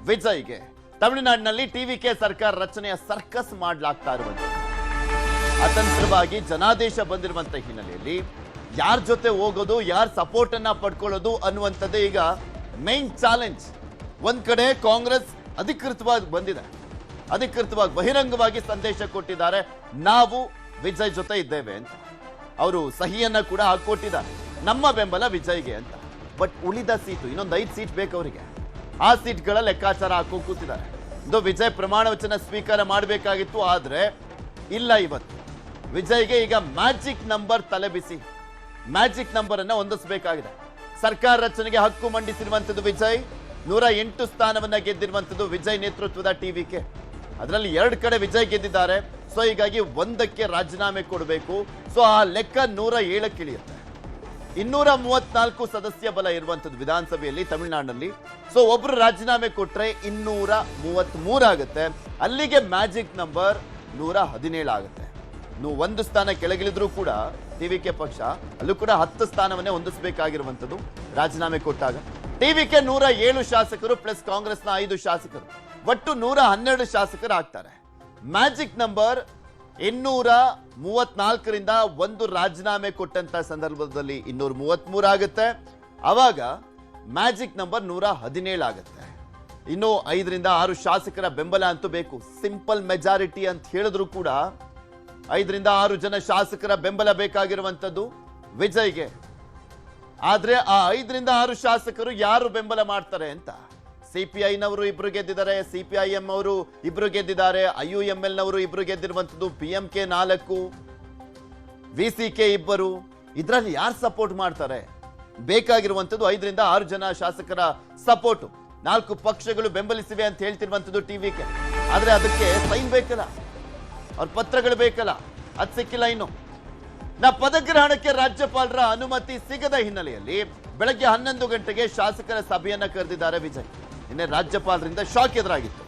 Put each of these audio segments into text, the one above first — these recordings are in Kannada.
ವಿಜಯ್ಗೆ ತಮಿಳುನಾಡಿನಲ್ಲಿ ಟಿವಿಕೆ ಸರ್ಕಾರ ರಚನೆಯ ಸರ್ಕಸ್ ಮಾಡಲಾಗ್ತಾ ಇರುವಂತೆ ಅತಂತ್ರವಾಗಿ ಜನಾದೇಶ ಬಂದಿರುವಂತ ಹಿನ್ನೆಲೆಯಲ್ಲಿ ಯಾರ ಜೊತೆ ಹೋಗೋದು, ಯಾರ ಸಪೋರ್ಟ್ ಅನ್ನ ಪಡ್ಕೊಳ್ಳೋದು ಅನ್ನುವಂಥದ್ದೇ ಈಗ ಮೇನ್ ಚಾಲೆಂಜ್. ಒಂದ್ ಕಡೆ ಕಾಂಗ್ರೆಸ್ ಅಧಿಕೃತವಾಗಿ ಬಂದಿದೆ, ಅಧಿಕೃತವಾಗಿ ಬಹಿರಂಗವಾಗಿ ಸಂದೇಶ ಕೊಟ್ಟಿದ್ದಾರೆ, ನಾವು ವಿಜಯ್ ಜೊತೆ ಇದ್ದೇವೆ ಅಂತ. ಅವರು ಸಹಿಯನ್ನ ಕೂಡ ಹಾಕೊಟ್ಟಿದ್ದಾರೆ, ನಮ್ಮ ಬೆಂಬಲ ವಿಜಯ್ಗೆ ಅಂತ. ಬಟ್ ಉಳಿದ ಸೀಟು ಇನ್ನೊಂದು 5 ಸೀಟ್ ಬೇಕು ಅವರಿಗೆ. ಆ ಸೀಟ್ಗಳ ಲೆಕ್ಕಾಚಾರ ಹಾಕೋ ಕೂತಿದ್ದಾರೆ. ಇದು ವಿಜಯ್ ಪ್ರಮಾಣ ವಚನ ಸ್ವೀಕಾರ ಮಾಡಬೇಕಾಗಿತ್ತು, ಆದ್ರೆ ಇಲ್ಲ. ಇವತ್ತು ವಿಜಯ್ಗೆ ಈಗ ಮ್ಯಾಜಿಕ್ ನಂಬರ್ ತಲೆಬಿಸಿ, ಮ್ಯಾಜಿಕ್ ನಂಬರ್ ಅನ್ನ ಹೊಂದಿಸಬೇಕಾಗಿದೆ. ಸರ್ಕಾರ ರಚನೆಗೆ ಹಕ್ಕು ಮಂಡಿಸಿರುವಂತದ್ದು ವಿಜಯ್. 108 ಸ್ಥಾನವನ್ನ ಗೆದ್ದಿರುವಂತದ್ದು ವಿಜಯ್ ನೇತೃತ್ವದ ಟಿವಿಕೆ. ಅದರಲ್ಲಿ 2 ಕಡೆ ವಿಜಯ್ ಗೆದ್ದಿದ್ದಾರೆ. ಸೊ ಹೀಗಾಗಿ 1ಕ್ಕೆ ರಾಜೀನಾಮೆ ಕೊಡಬೇಕು. ಸೊ ಆ ಲೆಕ್ಕ 107ಕ್ಕೆ ಇಳಿಯುತ್ತೆ. 234 ಸದಸ್ಯ ಬಲ ಇರುವಂತದ್ದು ವಿಧಾನಸಭೆಯಲ್ಲಿ ತಮಿಳುನಾಡಿನಲ್ಲಿ. ಸೊ ಒಬ್ರು ರಾಜೀನಾಮೆ ಕೊಟ್ರೆ 233 ಆಗುತ್ತೆ. ಅಲ್ಲಿಗೆ ಮ್ಯಾಜಿಕ್ ನಂಬರ್ 117 ಆಗುತ್ತೆ. ನೀವು 1 ಸ್ಥಾನ ಕೆಳಗಿಳಿದ್ರೂ ಕೂಡ ಟಿವಿಕೆ ಪಕ್ಷ ಅಲ್ಲೂ ಕೂಡ 10 ಸ್ಥಾನವನ್ನೇ ಹೊಂದಿಸಬೇಕಾಗಿರುವಂತದ್ದು ರಾಜೀನಾಮೆ ಕೊಟ್ಟಾಗ. ಟಿವಿಕೆ 107 ಶಾಸಕರು ಪ್ಲಸ್ ಕಾಂಗ್ರೆಸ್ನ 5 ಶಾಸಕರು, ಒಟ್ಟು 112 ಶಾಸಕರು ಆಗ್ತಾರೆ. ಮ್ಯಾಜಿಕ್ ನಂಬರ್ 234ರಿಂದ 1 ರಾಜೀನಾಮೆ ಕೊಟ್ಟಂತ ಸಂದರ್ಭದಲ್ಲಿ 233 ಆಗುತ್ತೆ. ಅವಾಗ ಮ್ಯಾಜಿಕ್ ನಂಬರ್ 117 ಆಗುತ್ತೆ. ಇನ್ನು 5ರಿಂದ 6 ಶಾಸಕರ ಬೆಂಬಲ ಅಂತೂ ಬೇಕು. ಸಿಂಪಲ್ ಮೆಜಾರಿಟಿ ಅಂತ ಹೇಳಿದ್ರು ಕೂಡ 5ರಿಂದ 6 ಜನ ಶಾಸಕರ ಬೆಂಬಲ ಬೇಕಾಗಿರುವಂತದ್ದು ವಿಜಯ್ಗೆ. ಆದ್ರೆ ಆ 5ರಿಂದ 6 ಶಾಸಕರು ಯಾರು ಬೆಂಬಲ ಮಾಡ್ತಾರೆ ಅಂತ. ಸಿಪಿಐನವರು 2 ಗೆದ್ದಿದ್ದಾರೆ, ಸಿಪಿಐಎಂ ಅವರು 2 ಗೆದ್ದಿದ್ದಾರೆ, IUML ನವರು 2 ಗೆದ್ದಿರುವಂತದ್ದು, PMK 4, VCK 2. ಇದರಲ್ಲಿ ಯಾರು ಸಪೋರ್ಟ್ ಮಾಡ್ತಾರೆ? ಬೇಕಾಗಿರುವಂತದ್ದು 5ರಿಂದ 6 ಜನ ಶಾಸಕರ ಸಪೋರ್ಟ್. 4 ಪಕ್ಷಗಳು ಬೆಂಬಲಿಸಿವೆ ಅಂತ ಹೇಳ್ತಿರುವಂತದ್ದು ಟಿವಿಕೆ. ಆದ್ರೆ ಅದಕ್ಕೆ ಸೈನ್ ಬೇಕಲ್ಲ, ಅವ್ರ ಪತ್ರಗಳು ಬೇಕಲ್ಲ, ಅದು ಸಿಕ್ಕಿಲ್ಲ ಇನ್ನು. ಪದಗ್ರಹಣಕ್ಕೆ ರಾಜ್ಯಪಾಲರ ಅನುಮತಿ ಸಿಗದ ಹಿನ್ನೆಲೆಯಲ್ಲಿ ಬೆಳಗ್ಗೆ 11 ಗಂಟೆಗೆ ಶಾಸಕರ ಸಭೆಯನ್ನ ಕರೆದಿದ್ದಾರೆ ವಿಜಯ್. ನಿನ್ನೆ ರಾಜ್ಯಪಾಲರಿಂದ ಶಾಕ್ ಎದುರಾಗಿತ್ತು.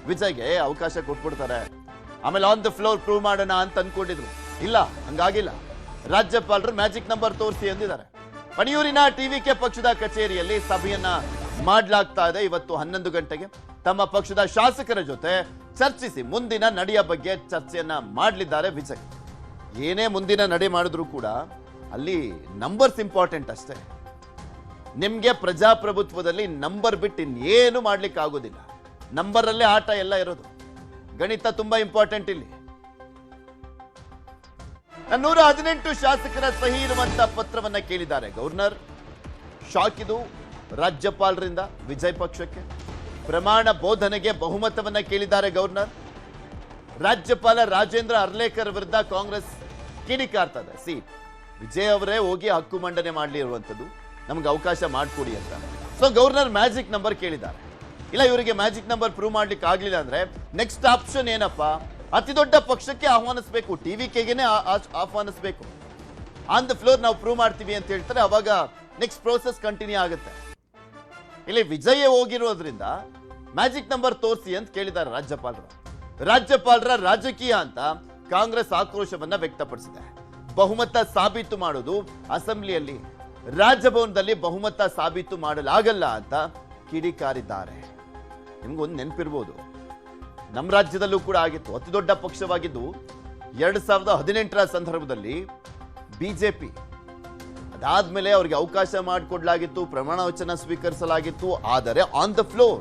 ವಿಜಯ್ಗೆ ಅವಕಾಶ ಕೊಟ್ಬಿಡ್ತಾರೆ, ಆಮೇಲೆ ಆನ್ ದ ಫ್ಲೋರ್ ಪ್ರೂವ್ ಮಾಡೋಣ ಅಂತ ಅನ್ಕೊಂಡಿದ್ರು. ಇಲ್ಲ, ಹಂಗಾಗಿಲ್ಲ. ರಾಜ್ಯಪಾಲರು ಮ್ಯಾಜಿಕ್ ನಂಬರ್ ತೋರಿಸಿ ಎಂದಿದ್ದಾರೆ. ಪಣಿಯೂರಿನ ಟಿವಿಕೆ ಪಕ್ಷದ ಕಚೇರಿಯಲ್ಲಿ ಸಭೆಯನ್ನ ಮಾಡಲಾಗ್ತಾ ಇದೆ. ಇವತ್ತು 11 ಗಂಟೆಗೆ ತಮ್ಮ ಪಕ್ಷದ ಶಾಸಕರ ಜೊತೆ ಚರ್ಚಿಸಿ ಮುಂದಿನ ನಡೆಯ ಬಗ್ಗೆ ಚರ್ಚೆಯನ್ನ ಮಾಡಲಿದ್ದಾರೆ ವಿಜಯ್. ಏನೇ ಮುಂದಿನ ನಡೆ ಮಾಡಿದ್ರು ಕೂಡ ಅಲ್ಲಿ ನಂಬರ್ಸ್ ಇಂಪಾರ್ಟೆಂಟ್ ಅಷ್ಟೇ. ನಿಮ್ಗೆ ಪ್ರಜಾಪ್ರಭುತ್ವದಲ್ಲಿ ನಂಬರ್ ಬಿಟ್ಟು ಇನ್ನೇನು ಮಾಡ್ಲಿಕ್ಕೆ ಆಗೋದಿಲ್ಲ. ನಂಬರ್ ಅಲ್ಲೇ ಆಟ ಎಲ್ಲ ಇರೋದು. ಗಣಿತ ತುಂಬಾ ಇಂಪಾರ್ಟೆಂಟ್ ಇಲ್ಲಿ. 118 ಶಾಸಕರ ಸಹಿ ಇರುವಂತ ಪತ್ರವನ್ನ ಕೇಳಿದ್ದಾರೆ ಗವರ್ನರ್. ಶಾಕ್ ಇದು ರಾಜ್ಯಪಾಲರಿಂದ ವಿಜಯ್ ಪಕ್ಷಕ್ಕೆ. ಪ್ರಮಾಣ ಬೋಧನೆಗೆ ಬಹುಮತವನ್ನ ಕೇಳಿದ್ದಾರೆ ಗವರ್ನರ್. ರಾಜ್ಯಪಾಲ ರಾಜೇಂದ್ರ ಅರ್ಲೇಕರ್ ವಿರುದ್ಧ ಕಾಂಗ್ರೆಸ್ ಕಿಡಿಕಾರ್ತದೆ. ವಿಜಯ್ ಅವರೇ ಹೋಗಿ ಹಕ್ಕು ಮಂಡನೆ ಮಾಡಲಿ ಇರುವಂತದ್ದು, ನಮ್ಗೆ ಅವಕಾಶ ಮಾಡಿಕೊಡಿ ಅಂತ. ಸೊ ಗವರ್ನರ್ ಮ್ಯಾಜಿಕ್ ನಂಬರ್ ಕೇಳಿದ್ದಾರೆ. ಇಲ್ಲ, ಇವರಿಗೆ ಮ್ಯಾಜಿಕ್ ನಂಬರ್ ಪ್ರೂವ್ ಮಾಡ್ಲಿಕ್ಕೆ ಆಗ್ಲಿಲ್ಲ ಅಂದ್ರೆ ನೆಕ್ಸ್ಟ್ ಆಪ್ಷನ್ ಏನಪ್ಪ? ಅತಿ ದೊಡ್ಡ ಪಕ್ಷಕ್ಕೆ ಆಹ್ವಾನಿಸಬೇಕು, ಟಿವಿಕೆಗೆನೆ ಆಹ್ವಾನಿಸಬೇಕು. ಆನ್ ದ ಫ್ಲೋರ್ ನಾವು ಪ್ರೂವ್ ಮಾಡ್ತೀವಿ ಅಂತ ಹೇಳ್ತಾರೆ. ಅವಾಗ ನೆಕ್ಸ್ಟ್ ಪ್ರೋಸೆಸ್ ಕಂಟಿನ್ಯೂ ಆಗುತ್ತೆ. ಇಲ್ಲಿ ವಿಜಯ್ ಹೋಗಿರೋದ್ರಿಂದ ಮ್ಯಾಜಿಕ್ ನಂಬರ್ ತೋರಿಸಿ ಅಂತ ಕೇಳಿದ್ದಾರೆ ರಾಜ್ಯಪಾಲರು. ರಾಜ್ಯಪಾಲರ ರಾಜಕೀಯ ಅಂತ ಕಾಂಗ್ರೆಸ್ ಆಕ್ರೋಶವನ್ನ ವ್ಯಕ್ತಪಡಿಸಿದೆ. ಬಹುಮತ ಸಾಬೀತು ಮಾಡೋದು ಅಸೆಂಬ್ಲಿಯಲ್ಲಿ, ರಾಜಭವನದಲ್ಲಿ ಬಹುಮತ ಸಾಬೀತು ಮಾಡಲಾಗಲ್ಲ ಅಂತ ಕಿಡಿಕಾರಿದ್ದಾರೆ. ನಿಮ್ಗೊಂದು ನೆನಪಿರ್ಬೋದು, ನಮ್ಮ ರಾಜ್ಯದಲ್ಲೂ ಕೂಡ ಆಗಿತ್ತು. ಅತಿ ದೊಡ್ಡ ಪಕ್ಷವಾಗಿದ್ದು 2018ರ ಸಂದರ್ಭದಲ್ಲಿ ಬಿಜೆಪಿ. ಅದಾದ್ಮೇಲೆ ಅವರಿಗೆ ಅವಕಾಶ ಮಾಡಿಕೊಡ್ಲಾಗಿತ್ತು, ಪ್ರಮಾಣ ವಚನ ಸ್ವೀಕರಿಸಲಾಗಿತ್ತು. ಆದರೆ ಆನ್ ದ ಫ್ಲೋರ್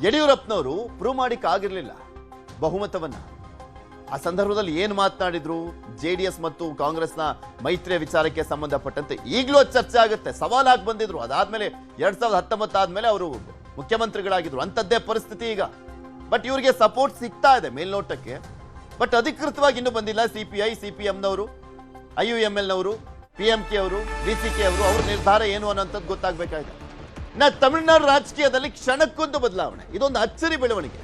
ಯಡಿಯೂರಪ್ಪನವರು ಪ್ರೂವ್ ಮಾಡಿಕ್ ಆಗಿರ್ಲಿಲ್ಲ ಬಹುಮತವನ್ನ. ಆ ಸಂದರ್ಭದಲ್ಲಿ ಏನು ಮಾತನಾಡಿದ್ರು? JDS ಮತ್ತು ಕಾಂಗ್ರೆಸ್ನ ಮೈತ್ರಿಯ ವಿಚಾರಕ್ಕೆ ಸಂಬಂಧಪಟ್ಟಂತೆ ಈಗಲೂ ಚರ್ಚೆ ಆಗುತ್ತೆ. ಸವಾಲಾಗಿ ಬಂದಿದ್ರು. ಅದಾದ್ಮೇಲೆ 2019 ಆದ್ಮೇಲೆ ಅವರು ಮುಖ್ಯಮಂತ್ರಿಗಳಾಗಿದ್ರು. ಅಂತದ್ದೇ ಪರಿಸ್ಥಿತಿ ಈಗ. ಬಟ್ ಇವರಿಗೆ ಸಪೋರ್ಟ್ ಸಿಗ್ತಾ ಇದೆ ಮೇಲ್ನೋಟಕ್ಕೆ. ಬಟ್ ಅಧಿಕೃತವಾಗಿ ಇನ್ನೂ ಬಂದಿಲ್ಲ. CPI, CPMನವರು, IUML ನವರು, PMK ಅವರು, VCK ಅವರು, ಅವ್ರ ನಿರ್ಧಾರ ಏನು ಅನ್ನೋಂಥದ್ದು ಗೊತ್ತಾಗಬೇಕಾಗಿದೆ. ತಮಿಳುನಾಡು ರಾಜಕೀಯದಲ್ಲಿ ಕ್ಷಣಕ್ಕೊಂದು ಬದಲಾವಣೆ. ಇದೊಂದು ಅಚ್ಚರಿ ಬೆಳವಣಿಗೆ.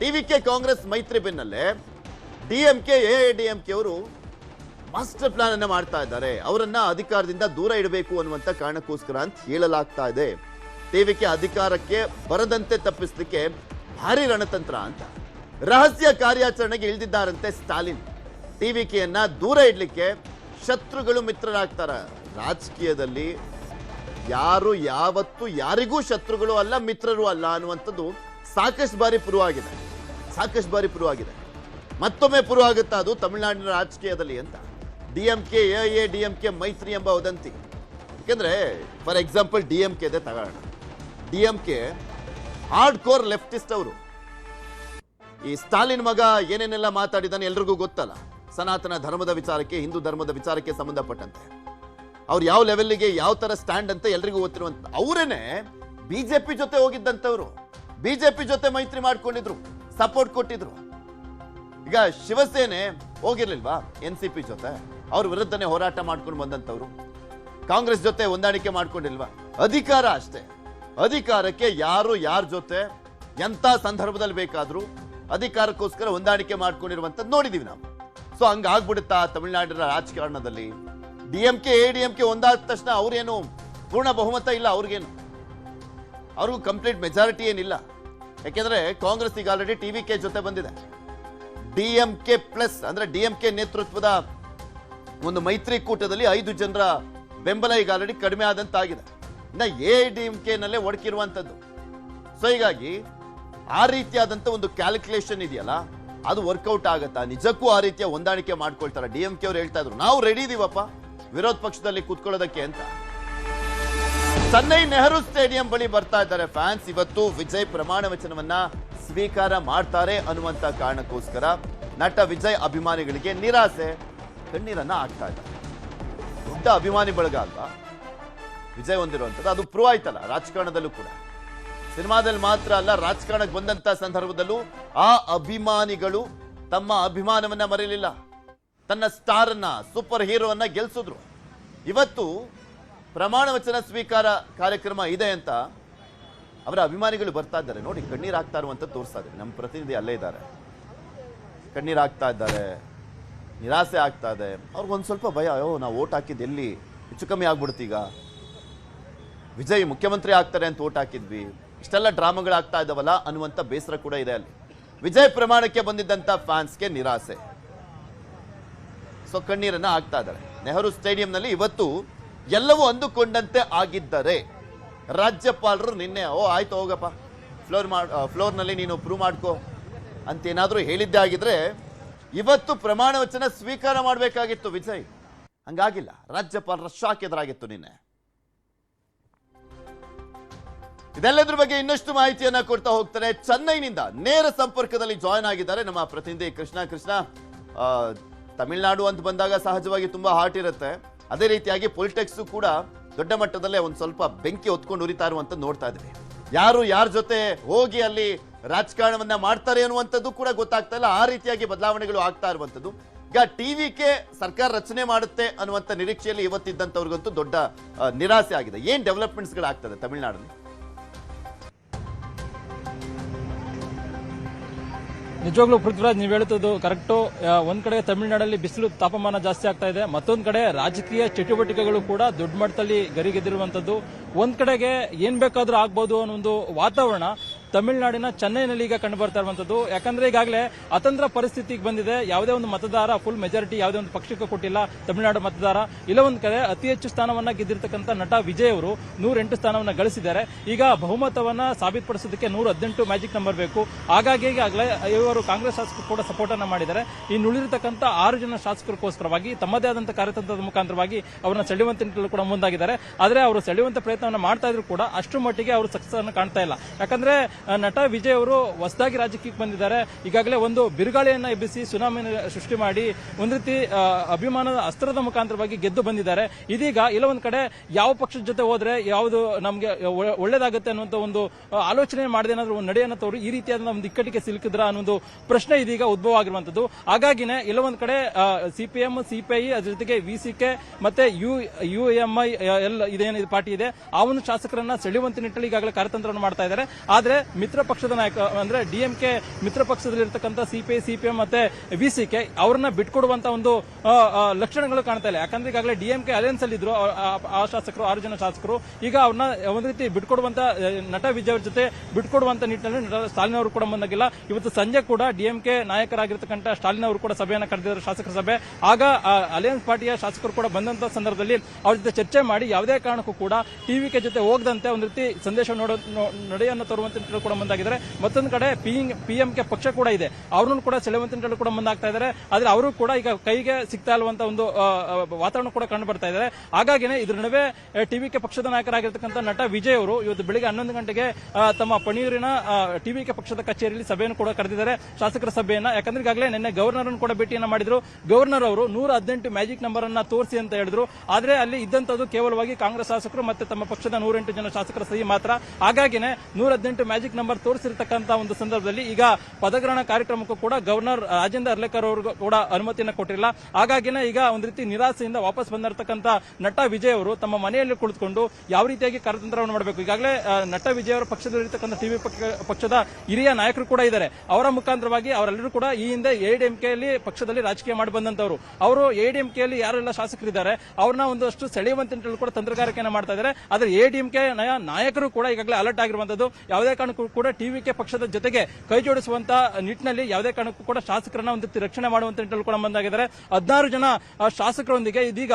ಟಿವಿಕೆ ಕಾಂಗ್ರೆಸ್ ಮೈತ್ರಿ ಬೆನ್ನಲ್ಲೇ DMK, AIADMK ಅವರು ಮಾಸ್ಟರ್ ಪ್ಲಾನ್ ಅನ್ನ ಮಾಡ್ತಾ ಇದ್ದಾರೆ. ಅವರನ್ನ ಅಧಿಕಾರದಿಂದ ದೂರ ಇಡಬೇಕು ಅನ್ನುವಂತ ಕಾರಣಕ್ಕೋಸ್ಕರ ಅಂತ ಹೇಳಲಾಗ್ತಾ ಇದೆ. ಟಿವಿಕೆ ಅಧಿಕಾರಕ್ಕೆ ಬರದಂತೆ ತಪ್ಪಿಸಲಿಕ್ಕೆ ಭಾರಿ ರಣತಂತ್ರ ಅಂತ ರಹಸ್ಯ ಕಾರ್ಯಾಚರಣೆಗೆ ಇಳಿದಿದ್ದಾರಂತೆ ಸ್ಟಾಲಿನ್. ಟಿವಿಕೆಯನ್ನ ದೂರ ಇಡ್ಲಿಕ್ಕೆ ಶತ್ರುಗಳು ಮಿತ್ರರಾಗ್ತಾರ. ರಾಜಕೀಯದಲ್ಲಿ ಯಾರು ಯಾವತ್ತು ಯಾರಿಗೂ ಶತ್ರುಗಳು ಅಲ್ಲ, ಮಿತ್ರರು ಅಲ್ಲ ಅನ್ನುವಂಥದ್ದು ಸಾಕಷ್ಟು ಬಾರಿ ಪ್ರೂವ್ ಆಗಿದೆ. ಮತ್ತೊಮ್ಮೆ ಪ್ರೂವ್ ಆಗುತ್ತಾ ಅದು ತಮಿಳುನಾಡಿನ ರಾಜಕೀಯದಲ್ಲಿ ಅಂತ. DMK AADMK ಮೈತ್ರಿ ಎಂಬ ವದಂತಿ. ಯಾಕೆಂದ್ರೆ ಫಾರ್ ಎಕ್ಸಾಂಪಲ್ DMK ತಗೋಣ. DMK ಹಾರ್ಡ್ ಕೋರ್ ಲೆಫ್ಟಿಸ್ಟ್ ಅವರು. ಈ ಸ್ಟಾಲಿನ್ ಮಗ ಏನೇನೆಲ್ಲ ಮಾತಾಡಿದಾನೆ ಎಲ್ರಿಗೂ ಗೊತ್ತಲ್ಲ. ಸನಾತನ ಧರ್ಮದ ವಿಚಾರಕ್ಕೆ, ಹಿಂದೂ ಧರ್ಮದ ವಿಚಾರಕ್ಕೆ ಸಂಬಂಧಪಟ್ಟಂತೆ ಅವ್ರು ಯಾವ ಲೆವೆಲ್ಗೆ ಯಾವ ತರ ಸ್ಟ್ಯಾಂಡ್ ಅಂತ ಎಲ್ರಿಗೂ ಗೊತ್ತಿರುವಂತ. ಅವರೇನೆ ಬಿಜೆಪಿ ಜೊತೆ ಹೋಗಿದ್ದಂತವ್ರು, ಬಿಜೆಪಿ ಜೊತೆ ಮೈತ್ರಿ ಮಾಡ್ಕೊಂಡಿದ್ರು, ಸಪೋರ್ಟ್ ಕೊಟ್ಟಿದ್ರು. ಈಗ ಶಿವಸೇನೆ ಹೋಗಿರ್ಲಿಲ್ವಾ NCP ಜೊತೆ? ಅವ್ರ ವಿರುದ್ಧನೇ ಹೋರಾಟ ಮಾಡ್ಕೊಂಡು ಬಂದಂತವ್ರು. ಕಾಂಗ್ರೆಸ್ ಜೊತೆ ಹೊಂದಾಣಿಕೆ ಮಾಡ್ಕೊಂಡಿಲ್ವಾ? ಅಧಿಕಾರ ಅಷ್ಟೇ. ಅಧಿಕಾರಕ್ಕೆ ಯಾರ ಜೊತೆ ಎಂತ ಸಂದರ್ಭದಲ್ಲಿ ಬೇಕಾದ್ರೂ ಅಧಿಕಾರಕ್ಕೋಸ್ಕರ ಹೊಂದಾಣಿಕೆ ಮಾಡ್ಕೊಂಡಿರುವಂತ ನೋಡಿದೀವಿ ನಾವು. ಸೊ ಹಂಗಾಗ್ಬಿಡುತ್ತಾ ತಮಿಳುನಾಡಿನ ರಾಜಕಾರಣದಲ್ಲಿ? DMK ADMK ಒಂದಾದ ತಕ್ಷಣ ಅವ್ರೇನು ಪೂರ್ಣ ಬಹುಮತ ಇಲ್ಲ, ಅವ್ರಿಗೂ ಕಂಪ್ಲೀಟ್ ಮೆಜಾರಿಟಿ ಏನಿಲ್ಲ. ಯಾಕೆಂದ್ರೆ ಕಾಂಗ್ರೆಸ್ ಈಗ ಆಲ್ರೆಡಿ TVK ಜೊತೆ ಬಂದಿದೆ. DMK ಪ್ಲಸ್ ಅಂದ್ರೆ DMK ನೇತೃತ್ವದ ಒಂದು ಮೈತ್ರಿಕೂಟದಲ್ಲಿ 5 ಜನರ ಬೆಂಬಲ ಈಗ ಆಲ್ರೆಡಿ ಕಡಿಮೆ ಆದಂತಾಗಿದೆ. ಇನ್ನ ADMK ನಲ್ಲೇ ಒಡಕಿರುವಂತದ್ದು. ಸೊ ಹೀಗಾಗಿ ಆ ರೀತಿಯಾದಂತ ಒಂದು ಕ್ಯಾಲ್ಕುಲೇಷನ್ ಇದೆಯಲ್ಲ, ಅದು ವರ್ಕೌಟ್ ಆಗತ್ತಾ? ನಿಜಕ್ಕೂ ಆ ರೀತಿಯ ಹೊಂದಾಣಿಕೆ ಮಾಡ್ಕೊಳ್ತಾರ? DMK ಅವ್ರು ಹೇಳ್ತಾ ಇದ್ರು ನಾವು ರೆಡಿ ಇದೀವಪ್ಪ ವಿರೋಧ ಪಕ್ಷದಲ್ಲಿ ಕೂತ್ಕೊಳ್ಳೋದಕ್ಕೆ ಅಂತ. ಚೆನ್ನೈ ನೆಹರು ಸ್ಟೇಡಿಯಂ ಬಳಿ ಬರ್ತಾ ಇದ್ದಾರೆ ಫ್ಯಾನ್ಸ್. ಇವತ್ತು ವಿಜಯ್ ಪ್ರಮಾಣ ವಚನವನ್ನ ಸ್ವೀಕಾರ ಮಾಡ್ತಾರೆ ಅನ್ನುವಂತ ಕಾರಣಕ್ಕೋಸ್ಕರ ನಟ ವಿಜಯ್ ಅಭಿಮಾನಿಗಳಿಗೆ ನಿರಾಸೆ, ಕಣ್ಣೀರನ್ನ ಹಾಕ್ತಾ ಇದ್ದಾರೆ. ದೊಡ್ಡ ಅಭಿಮಾನಿ ಬಳಗ ಅಲ್ವಾ ವಿಜಯ್ ಹೊಂದಿರುವಂಥದ್ದು? ಅದು ಪ್ರೂವ್ ಆಯ್ತಲ್ಲ ರಾಜಕಾರಣದಲ್ಲೂ ಕೂಡ. ಸಿನಿಮಾದಲ್ಲಿ ಮಾತ್ರ ಅಲ್ಲ, ರಾಜಕಾರಣಕ್ಕೆ ಬಂದಂತ ಸಂದರ್ಭದಲ್ಲೂ ಆ ಅಭಿಮಾನಿಗಳು ತಮ್ಮ ಅಭಿಮಾನವನ್ನ ಮರೆಯಲಿಲ್ಲ. ತನ್ನ ಸ್ಟಾರ್ ಅನ್ನ, ಸೂಪರ್ ಹೀರೋವನ್ನ ಗೆಲ್ಸಿದ್ರು. ಇವತ್ತು ಪ್ರಮಾಣ ವಚನ ಸ್ವೀಕಾರ ಕಾರ್ಯಕ್ರಮ ಇದೆ ಅಂತ ಅವರ ಅಭಿಮಾನಿಗಳು ಬರ್ತಾ ಇದ್ದಾರೆ. ನೋಡಿ, ಕಣ್ಣೀರು ಹಾಕ್ತಾ ಇರುವಂತ ತೋರಿಸ್ತಾ ಇದ್ದಾರೆ. ನಮ್ಮ ಪ್ರತಿನಿಧಿ ಅಲ್ಲೇ ಇದ್ದಾರೆ. ಕಣ್ಣೀರು ಹಾಕ್ತಾ ಇದ್ದಾರೆ, ನಿರಾಸೆ ಆಗ್ತಾ ಇದೆ. ಅವ್ರಿಗೊಂದು ಸ್ವಲ್ಪ ಭಯ, ನಾವು ಓಟ್ ಹಾಕಿದ್ದು ಎಲ್ಲಿ ಹೆಚ್ಚು ಕಮ್ಮಿ ಆಗ್ಬಿಡ್ತೀಗ, ವಿಜಯ್ ಮುಖ್ಯಮಂತ್ರಿ ಆಗ್ತಾರೆ ಅಂತ ಓಟ್ ಹಾಕಿದ್ವಿ, ಇಷ್ಟೆಲ್ಲ ಡ್ರಾಮಾಗಳಾಗ್ತಾ ಇದ್ದಾವಲ್ಲ ಅನ್ನುವಂಥ ಬೇಸರ ಕೂಡ ಇದೆ ಅಲ್ಲಿ. ವಿಜಯ್ ಪ್ರಮಾಣಕ್ಕೆ ಬಂದಿದ್ದಂಥ ಫ್ಯಾನ್ಸ್ಗೆ ನಿರಾಸೆ. ಸೊ ಕಣ್ಣೀರನ್ನ ಹಾಕ್ತಾ ಇದ್ದಾರೆ. ನೆಹರು ಸ್ಟೇಡಿಯಂನಲ್ಲಿ ಇವತ್ತು ಎಲ್ಲವೂ ಅಂದುಕೊಂಡಂತೆ ಆಗಿದ್ದರೆ ರಾಜ್ಯಪಾಲರು ನಿನ್ನೆ ಆಯ್ತು ಹೋಗಪ್ಪ ಫ್ಲೋರ್ನಲ್ಲಿ ನೀನು ಪ್ರೂವ್ ಮಾಡ್ಕೋ ಅಂತೇನಾದರೂ ಹೇಳಿದ್ದೇ ಆಗಿದ್ರೆ ಇವತ್ತು ಪ್ರಮಾಣ ವಚನ ಸ್ವೀಕಾರ ಮಾಡಬೇಕಾಗಿತ್ತು ವಿಜಯ್. ಹಂಗಾಗಿಲ್ಲ. ರಾಜ್ಯಪಾಲರ ಶಾಕ್ ಎದುರಾಗಿತ್ತು ನಿನ್ನೆ. ಇದೆಲ್ಲದ್ರ ಬಗ್ಗೆ ಇನ್ನಷ್ಟು ಮಾಹಿತಿಯನ್ನ ಕೊಡ್ತಾ ಹೋಗ್ತಾರೆ. ಚೆನ್ನೈನಿಂದ ನೇರ ಸಂಪರ್ಕದಲ್ಲಿ ಜಾಯ್ನ್ ಆಗಿದ್ದಾರೆ ನಮ್ಮ ಪ್ರತಿನಿಧಿ ಕೃಷ್ಣ. ತಮಿಳುನಾಡು ಅಂತ ಬಂದಾಗ ಸಹಜವಾಗಿ ತುಂಬಾ ಹಾಟ್ ಇರುತ್ತೆ. ಅದೇ ರೀತಿಯಾಗಿ ಪೊಲಿಟಿಕ್ಸ್ ಕೂಡ ದೊಡ್ಡ ಮಟ್ಟದಲ್ಲೇ ಒಂದು ಸ್ವಲ್ಪ ಬೆಂಕಿ ಹೊತ್ಕೊಂಡು ಉರಿತಾ ಇರುವಂತ ನೋಡ್ತಾ ಇದ್ವಿ. ಯಾರ ಜೊತೆ ಹೋಗಿ ಅಲ್ಲಿ ರಾಜಕಾರಣವನ್ನ ಮಾಡ್ತಾರೆ ಅನ್ನುವಂಥದ್ದು ಕೂಡ ಗೊತ್ತಾಗ್ತಾ ಇಲ್ಲ. ಆ ರೀತಿಯಾಗಿ ಬದಲಾವಣೆಗಳು ಆಗ್ತಾ ಇರುವಂತದ್ದು. ಈಗ TVK ಸರ್ಕಾರ ರಚನೆ ಮಾಡುತ್ತೆ ಅನ್ನುವಂಥ ನಿರೀಕ್ಷೆಯಲ್ಲಿ ಇವತ್ತಿದ್ದಂಥವ್ರಿಗಂತೂ ದೊಡ್ಡ ನಿರಾಸೆ ಆಗಿದೆ. ಏನ್ ಡೆವಲಪ್ಮೆಂಟ್ಸ್ ಗಳಾಗ್ತದೆ ತಮಿಳುನಾಡಲ್ಲಿ? ನಿಜವಾಗ್ಲೂ ಪೃಥ್ವಿರಾಜ್, ನೀವು ಹೇಳುತ್ತದೆ ಕರೆಕ್ಟು. ಒಂದ್ ಕಡೆ ತಮಿಳುನಾಡಲ್ಲಿ ಬಿಸಿಲು ತಾಪಮಾನ ಜಾಸ್ತಿ ಆಗ್ತಾ ಇದೆ, ಮತ್ತೊಂದ್ ಕಡೆ ರಾಜಕೀಯ ಚಟುವಟಿಕೆಗಳು ಕೂಡ ದೊಡ್ಡ ಮಟ್ಟದಲ್ಲಿ ಗರಿಗೆದ್ದಿರುವಂತದ್ದು. ಒಂದ್ ಕಡೆಗೆ ಏನ್ ಬೇಕಾದ್ರೂ ಆಗ್ಬೋದು ಅನ್ನೋ ಒಂದು ವಾತಾವರಣ ತಮಿಳುನಾಡಿನ ಚೆನ್ನೈನಲ್ಲಿ ಈಗ ಕಂಡು ಬರ್ತಾ ಇರುವಂತದ್ದು. ಯಾಕಂದ್ರೆ ಈಗಾಗಲೇ ಅತಂತ್ರ ಪರಿಸ್ಥಿತಿಗೆ ಬಂದಿದೆ. ಯಾವುದೇ ಒಂದು ಮತದಾರ ಫುಲ್ ಮೆಜಾರಿಟಿ ಯಾವುದೇ ಒಂದು ಪಕ್ಷಕ್ಕೆ ಕೊಟ್ಟಿಲ್ಲ ತಮಿಳುನಾಡು ಮತದಾರ. ಇಲ್ಲ ಒಂದ್ ಕಡೆ ಅತಿ ಹೆಚ್ಚು ಸ್ಥಾನವನ್ನ ಗೆದ್ದಿರ್ತಕ್ಕಂಥ ನಟ ವಿಜಯ್ ಅವರು 108 ಸ್ಥಾನವನ್ನ ಗಳಿಸಿದ್ದಾರೆ. ಈಗ ಬಹುಮತವನ್ನ ಸಾಬೀತುಪಡಿಸೋದಕ್ಕೆ 118 ಮ್ಯಾಜಿಕ್ ನಂಬರ್ ಬೇಕು. ಹಾಗಾಗಿ ಈಗಾಗಲೇ ಇವರು ಕಾಂಗ್ರೆಸ್ ಶಾಸಕರು ಕೂಡ ಸಪೋರ್ಟ್ ಅನ್ನ ಮಾಡಿದ್ದಾರೆ. ಇನ್ನು ಉಳಿದಿರತಕ್ಕಂಥ 6 ಜನ ಶಾಸಕರಿಗೋಸ್ಕರವಾಗಿ ತಮ್ಮದೇ ಆದಂತಹ ಕಾರ್ಯತಂತ್ರದ ಮುಖಾಂತರವಾಗಿ ಅವರನ್ನ ಸೆಳೆಯುವಂತ ನಿಟ್ಟಿನಲ್ಲಿ ಕೂಡ ಮುಂದಾಗಿದ್ದಾರೆ. ಆದ್ರೆ ಅವರು ಸೆಳೆಯುವಂತ ಪ್ರಯತ್ನವನ್ನ ಮಾಡ್ತಾ ಇದ್ರು ಕೂಡ ಅಷ್ಟು ಮಟ್ಟಿಗೆ ಅವರು ಸಕ್ಸಸ್ ಅನ್ನು ಕಾಣ್ತಾ ಇಲ್ಲ. ಯಾಕಂದ್ರೆ ನಟ ವಿಜಯ್ ಅವರು ಹೊಸದಾಗಿ ರಾಜಕೀಯಕ್ಕೆ ಬಂದಿದ್ದಾರೆ. ಈಗಾಗಲೇ ಒಂದು ಬಿರುಗಾಳಿಯನ್ನ ಎಬ್ಬಿಸಿ ಸುನಾಮಿನ ಸೃಷ್ಟಿ ಮಾಡಿ ಒಂದು ರೀತಿ ಅಭಿಮಾನದ ಅಸ್ತ್ರದ ಮುಖಾಂತರವಾಗಿ ಗೆದ್ದು ಬಂದಿದ್ದಾರೆ. ಇದೀಗ ಇಲ್ಲ ಒಂದ್ ಕಡೆ ಯಾವ ಪಕ್ಷದ ಜೊತೆ ಹೋದ್ರೆ ಯಾವುದು ನಮ್ಗೆ ಒಳ್ಳೇದಾಗುತ್ತೆ ಅನ್ನುವಂತ ಒಂದು ಆಲೋಚನೆ ಮಾಡದೆ ಏನಾದ್ರು ಒಂದು ನಡೆಯನ್ನ ತೋರು ಈ ರೀತಿಯಾದ ಒಂದು ಇಕ್ಕಟ್ಟಿಗೆ ಸಿಲುಕಿದ್ರ ಅನ್ನೊಂದು ಪ್ರಶ್ನೆ ಇದೀಗ ಉದ್ಭವ ಆಗಿರುವಂತದ್ದು. ಹಾಗಾಗಿನೇ ಇಲ್ಲ ಒಂದ್ ಕಡೆ CPM, CPI ಅದ್ರ ಜೊತೆಗೆ VCK ಮತ್ತೆ UMI ಇದೇನು ಪಾರ್ಟಿ ಇದೆ ಆ ಒಂದು ಶಾಸಕರನ್ನ ಸೆಳೆಯುವಂತ ನಿಟ್ಟಿನಲ್ಲಿ ಈಗಾಗಲೇ ಕಾರ್ಯತಂತ್ರವನ್ನು ಮಾಡ್ತಾ ಇದ್ದಾರೆ. ಆದ್ರೆ ಮಿತ್ರ ಪಕ್ಷದ ನಾಯಕ ಅಂದ್ರೆ DMK ಮಿತ್ರ ಪಕ್ಷದಲ್ಲಿರ್ತಕ್ಕಂಥ CPI, CPM ಮತ್ತೆ VCK ಅವರನ್ನ ಬಿಟ್ಕೊಡುವಂತ ಒಂದು ಲಕ್ಷಣಗಳು ಕಾಣ್ತಾ ಇಲ್ಲ. ಯಾಕಂದ್ರೆ ಈಗಾಗಲೇ DMK ಅಲಯನ್ಸ್ ಅಲ್ಲಿ ಇದ್ರು ಆ ಶಾಸಕರು, 6 ಜನ ಶಾಸಕರು. ಈಗ ಅವ್ರನ್ನ ಒಂದು ರೀತಿ ಬಿಟ್ಕೊಡುವಂತ ನಟ ವಿಜಯ್ ಅವ್ರ ಜೊತೆ ಬಿಟ್ಕೊಡುವಂತ ನಿಟ್ಟಿನಲ್ಲಿ ಸ್ಟಾಲಿನ್ ಅವರು ಕೂಡ ಮುಂದಾಗಿಲ್ಲ. ಇವತ್ತು ಸಂಜೆ ಕೂಡ DMK ನಾಯಕರಾಗಿರ್ತಕ್ಕಂಥ ಸ್ಟಾಲಿನ್ ಅವರು ಕೂಡ ಸಭೆಯನ್ನು ಕರೆದಿದ್ದಾರೆ, ಶಾಸಕರ ಸಭೆ. ಆಗ ಅಲಯನ್ಸ್ ಪಾರ್ಟಿಯ ಶಾಸಕರು ಕೂಡ ಬಂದಂತ ಸಂದರ್ಭದಲ್ಲಿ ಅವ್ರ ಜೊತೆ ಚರ್ಚೆ ಮಾಡಿ ಯಾವುದೇ ಕಾರಣಕ್ಕೂ ಕೂಡ TVK ಜೊತೆ ಹೋಗದಂತೆ ಒಂದು ರೀತಿ ಸಂದೇಶ ನಡೆಯನ್ನು ತರುವಂತ ಕೂಡ ಮುಂದಾಗಿದ್ದಾರೆ. ಮತ್ತೊಂದು ಕಡೆ PMK ಪಕ್ಷ ಕೂಡ ಇದೆ, ಅವ್ರನ್ನು ಕೂಡ ಸೆಳೆಯುವಂತ ನಿಟ್ಟಿನಲ್ಲಿ ಕೂಡ ಮುಂದಾಗ್ತಾ ಇದ್ದಾರೆ. ಆದ್ರೆ ಅವರು ಕೂಡ ಈಗ ಕೈಗೆ ಸಿಗ್ತಾ ಇರುವಂತ ಒಂದು ವಾತಾವರಣ ಕೂಡ ಕಂಡು ಬರ್ತಾ ಇದ್ದಾರೆ. ಹಾಗಾಗಿನೇ ಇದ್ರ ನಡುವೆ TVK ಪಕ್ಷದ ನಾಯಕರಾಗಿರ್ತಕ್ಕಂಥ ನಟ ವಿಜಯ್ ಅವರು ಇವತ್ತು ಬೆಳಿಗ್ಗೆ 11 ಗಂಟೆಗೆ ತಮ್ಮ ಪಣಿಯೂರಿನ TVK ಪಕ್ಷದ ಕಚೇರಿಯಲ್ಲಿ ಸಭೆಯನ್ನು ಕೂಡ ಕರೆದಿದ್ದಾರೆ, ಶಾಸಕರ ಸಭೆಯನ್ನ. ಯಾಕಂದ್ರೆ ಈಗಾಗಲೇ ನಿನ್ನೆ ಗವರ್ನರ್ ಅನ್ನು ಕೂಡ ಭೇಟಿಯನ್ನ ಮಾಡಿದ್ರು. ಗವರ್ನರ್ ಅವರು 118 ಮ್ಯಾಜಿಕ್ ನಂಬರ್ ಅನ್ನ ತೋರಿಸಿ ಅಂತ ಹೇಳಿದ್ರು. ಆದ್ರೆ ಅಲ್ಲಿ ಇದ್ದಂತದ್ದು ಕೇವಲವಾಗಿ ಕಾಂಗ್ರೆಸ್ ಶಾಸಕರು ಮತ್ತೆ ತಮ್ಮ ಪಕ್ಷದ 108 ಜನ ಶಾಸಕರ ಸಹಿ ಮಾತ್ರ. ಹಾಗಾಗಿನೇ 118 ಮ್ಯಾಜಿಕ್ ನಂಬರ್ ತೋರಿಸಿರ್ತಕ್ಕಂಥ ಒಂದು ಸಂದರ್ಭದಲ್ಲಿ ಈಗ ಪದಗ್ರಹಣ ಕಾರ್ಯಕ್ರಮಕ್ಕೂ ಕೂಡ ಗವರ್ನರ್ ರಾಜೇಂದ್ರ ಅರ್ಲೇಕರ್ ಅವರು ಕೂಡ ಅನುಮತಿಯನ್ನು ಕೊಟ್ಟಿಲ್ಲ. ಹಾಗಾಗಿನೇ ಈಗ ಒಂದು ರೀತಿ ನಿರಾಸೆಯಿಂದ ವಾಪಸ್ ಬಂದಿರತಕ್ಕಂಥ ನಟ ವಿಜಯ್ ಅವರು ತಮ್ಮ ಮನೆಯಲ್ಲಿ ಕುಳಿತುಕೊಂಡು ಯಾವ ರೀತಿಯಾಗಿ ಕಾರ್ಯತಂತ್ರವನ್ನು ಮಾಡಬೇಕು. ಈಗಾಗಲೇ ನಟ ವಿಜಯ್ ಅವರ ಪಕ್ಷದಲ್ಲಿರ್ತಕ್ಕಂಥ ಟಿವಿ ಪಕ್ಷದ ಹಿರಿಯ ನಾಯಕರು ಕೂಡ ಇದ್ದಾರೆ. ಅವರ ಮುಖಾಂತರವಾಗಿ ಅವರೆಲ್ಲರೂ ಕೂಡ ಈ ಹಿಂದೆ AIADMK ಪಕ್ಷದಲ್ಲಿ ರಾಜಕೀಯ ಮಾಡಿ ಬಂದಂತವರು. ಅವರು AIADMK ಯಾರೆಲ್ಲ ಶಾಸಕರಿದ್ದಾರೆ ಅವ್ರನ್ನ ಒಂದಷ್ಟು ಸೆಳೆಯುವಂತ ನಿಟ್ಟಿನಲ್ಲಿ ಕೂಡ ತಂತ್ರಗಾರಿಕೆಯನ್ನು ಮಾಡ್ತಾ ಇದ್ದಾರೆ. ಆದ್ರೆ AIADMK ನಾಯಕರು ಕೂಡ ಈಗಾಗಲೇ ಅಲರ್ಟ್ ಆಗಿರುವಂತದ್ದು. ಯಾವುದೇ ಕಾರಣಕ್ಕೂ ಕೂಡ TVK ಪಕ್ಷದ ಜೊತೆಗೆ ಕೈ ಜೋಡಿಸುವಂತ ನಿಟ್ಟಿನಲ್ಲಿ ಯಾವುದೇ ಕಾರಣಕ್ಕೂ ಕೂಡ ಶಾಸಕರನ್ನ ಒಂದು ರಕ್ಷಣೆ ಮಾಡುವಂತ ನಿಟ್ಟಿನಲ್ಲಿ ಕೂಡ ಮುಂದಾಗಿದ್ದಾರೆ. 16 ಜನ ಶಾಸಕರೊಂದಿಗೆ ಇದೀಗ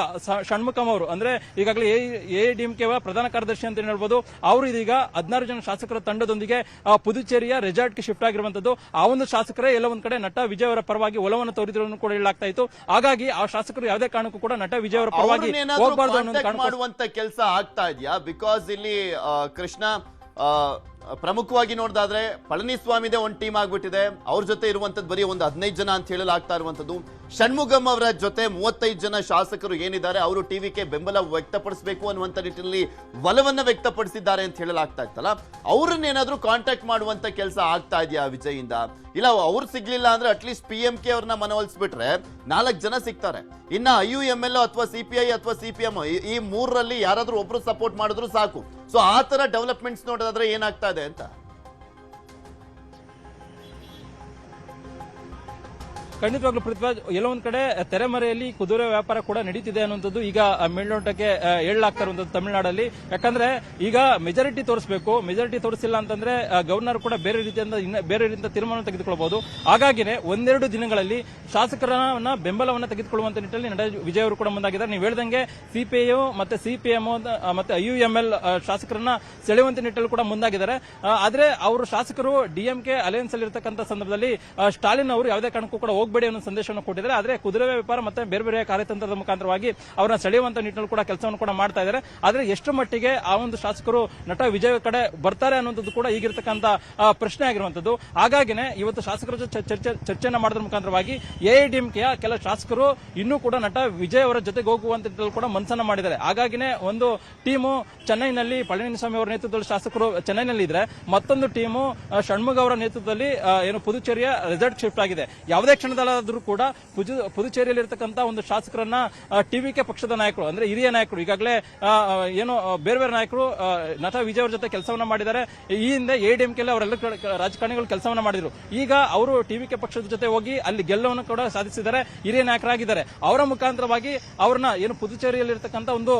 ಷಣ್ಮುಖಂ ಅವರು ಅಂದ್ರೆ ಈಗಾಗಲೇ AIADMK ಪ್ರಧಾನ ಕಾರ್ಯದರ್ಶಿ ಅಂತ ಹೇಳ್ಬೋದು, ಅವರು ಇದೀಗ 16 ಜನ ಶಾಸಕರ ತಂಡದೊಂದಿಗೆ ಪುದುಚೇರಿಯ ರೆಸಾರ್ಟ್ಗೆ ಶಿಫ್ಟ್ ಆಗಿರುವಂತದ್ದು. ಆ ಒಂದು ಶಾಸಕರೇ ಎಲ್ಲ ಒಂದ್ ಕಡೆ ನಟ ವಿಜಯ್ ಅವರ ಪರವಾಗಿ ಒಲವನ್ನು ತೋರಿದ್ರು ಕೂಡ ಹೇಳಲಾಗ್ತಾ ಇತ್ತು. ಹಾಗಾಗಿ ಆ ಶಾಸಕರು ಯಾವುದೇ ಕಾರಣಕ್ಕೂ ಕೂಡ ನಟ ವಿಜಯ್ ಅವರ ಪರವಾಗಿ ಹೋಗಬಾರದು ಅನ್ನೋ ಮಾಡುವಂತ ಕೆಲಸ ಆಗ್ತಾ ಇದೆಯಾ? ಬಿಕಾಸ್ ಇಲ್ಲಿ ಕೃಷ್ಣ ಪ್ರಮುಖವಾಗಿ ನೋಡಿದಾದ್ರೆ ಪಳನಿಸ್ವಾಮಿದೇ ಒಂದು ಟೀಮ್ ಆಗ್ಬಿಟ್ಟಿದೆ. ಅವ್ರ ಜೊತೆ ಇರುವಂತದ್ದು ಬರೀ ಒಂದು 15 ಜನ ಅಂತ ಹೇಳಲಾಗ್ತಾ ಇರುವಂತದ್ದು. ಷಣ್ಮುಗಂ ಅವರ ಜೊತೆ 35 ಜನ ಶಾಸಕರು ಏನಿದ್ದಾರೆ ಅವರು TVK ಬೆಂಬಲ ವ್ಯಕ್ತಪಡಿಸಬೇಕು ಅನ್ನುವಂತ ನಿಟ್ಟಿನಲ್ಲಿ ಒಲವನ್ನ ವ್ಯಕ್ತಪಡಿಸಿದ್ದಾರೆ ಅಂತ ಹೇಳಲಾಗ್ತಾ ಇತ್ತಲ್ಲ, ಅವ್ರನ್ನೇನಾದ್ರೂ ಕಾಂಟ್ಯಾಕ್ಟ್ ಮಾಡುವಂತ ಕೆಲಸ ಆಗ್ತಾ ಇದೆಯಾ ವಿಜಯ್ ಇಂದ? ಇಲ್ಲ ಅವ್ರು ಸಿಗ್ಲಿಲ್ಲ ಅಂದ್ರೆ ಅಟ್ಲೀಸ್ಟ್ PMK ಅವ್ರನ್ನ ಮನವೊಲಿಸ್ಬಿಟ್ರೆ 4 ಜನ ಸಿಗ್ತಾರೆ. ಇನ್ನ IUML ಅಥವಾ CPI ಅಥವಾ CPM ಈ ಮೂರರಲ್ಲಿ ಯಾರಾದ್ರೂ ಒಬ್ರು ಸಪೋರ್ಟ್ ಮಾಡಿದ್ರು ಸಾಕು. ಸೊ ಆ ತರ ಡೆವಲಪ್ಮೆಂಟ್ಸ್ ನೋಡೋದಾದ್ರೆ ಏನಾಗ್ತಾ ಇದೆ ಅಂತ ಖಂಡಿತವಾಗ್ಲೂ ಪೃಥ್ವಿರಾಜ್, ಎಲ್ಲೋ ಒಂದ್ ಕಡೆ ತೆರೆಮರೆಯಲ್ಲಿ ಕುದುರೆ ವ್ಯಾಪಾರ ಕೂಡ ನಡೀತಿದೆ ಅನ್ನುವಂಥದ್ದು ಈಗ ಮೇಲ್ನೋಟಕ್ಕೆ ಹೇಳಲಾಗ್ತಾ ಇರುವಂತದ್ದು ತಮಿಳುನಾಡಲ್ಲಿ. ಯಾಕಂದ್ರೆ ಈಗ ಮೆಜಾರಿಟಿ ತೋರಿಸಬೇಕು, ಮೆಜಾರಿಟಿ ತೋರಿಸಿಲ್ಲ ಅಂತಂದ್ರೆ ಗವರ್ನರ್ ಕೂಡ ಬೇರೆ ರೀತಿಯಿಂದ ತೀರ್ಮಾನ ತೆಗೆದುಕೊಳ್ಳಬಹುದು. ಹಾಗಾಗಿನೇ ಒಂದೆರಡು ದಿನಗಳಲ್ಲಿ ಶಾಸಕರನ್ನ ಬೆಂಬಲವನ್ನ ತೆಗೆದುಕೊಳ್ಳುವಂತ ನಿಟ್ಟಿನಲ್ಲಿ ನಟ ವಿಜಯ್ ಅವರು ಕೂಡ ಮುಂದಾಗಿದ್ದಾರೆ. ನೀವು ಹೇಳ್ದಂಗೆ CPI ಮತ್ತೆ CPM ಮತ್ತೆ IUML ಶಾಸಕರನ್ನ ಸೆಳೆಯುವಂತ ನಿಟ್ಟಲ್ಲಿ ಕೂಡ ಮುಂದಾಗಿದ್ದಾರೆ. ಆದ್ರೆ ಅವರು ಶಾಸಕರು DMK ಅಲಯನ್ಸ್ ಅಲ್ಲಿ ಇರತಕ್ಕಂಥ ಸಂದರ್ಭದಲ್ಲಿ ಸ್ಟಾಲಿನ್ ಅವರು ಯಾವುದೇ ಕಾರಣಕ್ಕೂ ಕೂಡ ಹೋಗಬೇಡಿ ಅನ್ನೋ ಸಂದೇಶವನ್ನು ಕೊಟ್ಟಿದ್ದಾರೆ. ಆದ್ರೆ ಕುದುರೆ ವ್ಯಾಪಾರ ಮತ್ತೆ ಬೇರೆ ಬೇರೆ ಕಾರ್ಯತಂತ್ರದ ಮುಖಾಂತರವಾಗಿ ಅವರನ್ನ ಸೆಳೆಯುವಂತ ನಿಟ್ಟಿನಲ್ಲಿ ಕೂಡ ಕೆಲಸವನ್ನು ಕೂಡ ಮಾಡ್ತಾ ಇದ್ದಾರೆ. ಆದ್ರೆ ಎಷ್ಟು ಮಟ್ಟಿಗೆ ಆ ಒಂದು ಶಾಸಕರು ನಟ ವಿಜಯ್ ಕಡೆ ಬರ್ತಾರೆ ಅನ್ನೋದು ಕೂಡ ಈಗಿರ್ತಕ್ಕಂಥ ಪ್ರಶ್ನೆ ಆಗಿರುವಂತದ್ದು. ಹಾಗಾಗಿನೇ ಇವತ್ತು ಶಾಸಕರ ಜೊತೆ ಚರ್ಚೆಯನ್ನ ಮಾಡೋದ್ರ ಮುಖಾಂತರವಾಗಿ AIADMK ಕೆಲ ಶಾಸಕರು ಇನ್ನೂ ಕೂಡ ನಟ ವಿಜಯ್ ಅವರ ಜೊತೆಗೆ ಹೋಗುವಂತ ನಿಟ್ಟಿನಲ್ಲಿ ಕೂಡ ಮನಸ್ಸನ್ನ ಮಾಡಿದ್ದಾರೆ. ಹಾಗಾಗಿನೇ ಒಂದು ಟೀಮು ಚೆನ್ನೈನಲ್ಲಿ ಪಳನಿಸ್ವಾಮಿ ಅವರ ನೇತೃತ್ವದಲ್ಲಿ ಶಾಸಕರು ಚೆನ್ನೈನಲ್ಲಿ ಇದ್ರೆ, ಮತ್ತೊಂದು ಟೀಮು ಷಣ್ಮುಗ ಅವರ ನೇತೃತ್ವದಲ್ಲಿ ಏನು ಪುದುಚೇರಿಯ ರೆಸಾರ್ಟ್ ಶಿಫ್ಟ್ ಆಗಿದೆ. ಯಾವುದೇ ಕ್ಷಣದಲ್ಲಾದ್ರೂ ಕೂಡ ಪುದುಚೇರಿಯಲ್ಲಿ ಇರತಕ್ಕಂತ ಒಂದು ಶಾಸಕರನ್ನ TVK ಪಕ್ಷದ ನಾಯಕರು ಅಂದ್ರೆ ಹಿರಿಯ ನಾಯಕರು ಈಗಾಗಲೇ ಏನು ಬೇರೆ ಬೇರೆ ನಾಯಕರು ನಟ ವಿಜಯ್ ಅವರ ಜೊತೆ ಕೆಲಸವನ್ನ ಮಾಡಿದ್ದಾರೆ. ಈ ಹಿಂದೆ AIADMK ಅವರೆಲ್ಲ ರಾಜಕಾರಣಿಗಳು ಕೆಲಸವನ್ನ ಮಾಡಿದ್ರು. ಈಗ ಅವರು TVK ಪಕ್ಷದ ಜೊತೆ ಹೋಗಿ ಅಲ್ಲಿ ಗೆಲ್ಲವನ್ನು ಕೂಡ ಸಾಧಿಸಿದ್ದಾರೆ, ಹಿರಿಯ ನಾಯಕರಾಗಿದ್ದಾರೆ. ಅವರ ಮುಖಾಂತರವಾಗಿ ಅವ್ರನ್ನ ಏನು ಪುದುಚೇರಿಯಲ್ಲಿ ಇರತಕ್ಕಂತ ಒಂದು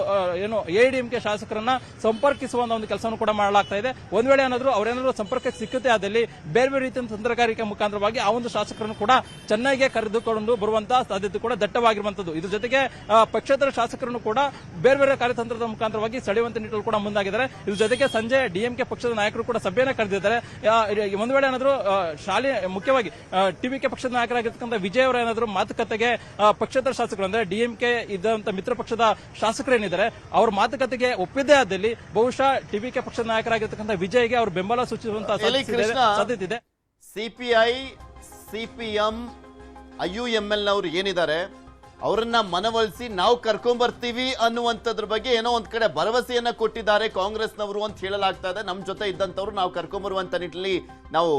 ಏನು AIADMK ಶಾಸಕರನ್ನ ಸಂಪರ್ಕಿಸುವ ಒಂದು ಕೆಲಸವನ್ನು ಕೂಡ ಮಾಡಲಾಗ್ತಾ ಇದೆ. ಒಂದ್ ವೇಳೆ ಅವರೇನಾದ್ರೂ ಸಂಪರ್ಕ ಸಿಕ್ಕುತ್ತೆ ಆದಲ್ಲಿ ಬೇರೆ ಬೇರೆ ರೀತಿಯ ತಂತ್ರಗಾರಿಕೆ ಮುಖಾಂತರವಾಗಿ ಆ ಒಂದು ಶಾಸಕರನ್ನು ಕೂಡ ಚೆನ್ನಾಗಿ ಕರೆದುಕೊಂಡು ಬರುವಂತಹ ಸಾಧ್ಯತೆ ಕೂಡ ದಟ್ಟವಾಗಿರುವಂತದ್ದು. ಇದ್ರ ಜೊತೆಗೆ ಪಕ್ಷೇತರ ಶಾಸಕರನ್ನು ಕೂಡ ಬೇರೆ ಬೇರೆ ಕಾರ್ಯತಂತ್ರದ ಮುಖಾಂತರವಾಗಿ ಸೆಳೆಯುವಂತ ನಿಟ್ಟಿನಲ್ಲಿ ಕೂಡ ಮುಂದಾಗಿದ್ದಾರೆ. ಇದ್ರ ಜೊತೆಗೆ ಸಂಜೆ DMK ಪಕ್ಷದ ನಾಯಕರು ಕೂಡ ಸಭೆಯನ್ನ ಕರೆದಿದ್ದಾರೆ. ಒಂದು ವೇಳೆ ಏನಾದ್ರು ಮುಖ್ಯವಾಗಿ TVK ಪಕ್ಷದ ನಾಯಕರಾಗಿರ್ತಕ್ಕಂಥ ವಿಜಯ್ ಅವರ ಏನಾದ್ರು ಮಾತುಕತೆಗೆ ಪಕ್ಷೇತರ ಶಾಸಕರು ಅಂದ್ರೆ DMK ಇದ್ದಂತ ಮಿತ್ರ ಪಕ್ಷದ ಶಾಸಕರೇನಿದ್ದಾರೆ ಅವ್ರ ಮಾತುಕತೆಗೆ ಒಪ್ಪಿದ್ದೇ ಆದಲ್ಲಿ ಬಹುಶಃ TVK ಪಕ್ಷದ ನಾಯಕರಾಗಿರ್ತಕ್ಕಂಥ ವಿಜಯ್ಗೆ ಅವರು ಬೆಂಬಲ ಸೂಚಿಸುವಂತಹ ಸಾಧ್ಯತೆ ಇದೆ. CPI CPM IUML ನವರು ಏನಿದ್ದಾರೆ ಅವರನ್ನ ಮನವೊಲಿಸಿ ನಾವು ಕರ್ಕೊಂಡ್ಬರ್ತೀವಿ ಅನ್ನುವಂಥದ್ರ ಬಗ್ಗೆ ಏನೋ ಒಂದ್ ಕಡೆ ಭರವಸೆಯನ್ನ ಕೊಟ್ಟಿದ್ದಾರೆ ಕಾಂಗ್ರೆಸ್ನವರು ಅಂತ ಹೇಳಲಾಗ್ತಾ ಇದೆ. ನಮ್ಮ ಜೊತೆ ಇದ್ದಂಥವ್ರು ನಾವು ಕರ್ಕೊಂಡ್ಬರುವಂತ ನಿಟ್ಟಿನಲ್ಲಿ ನಾವು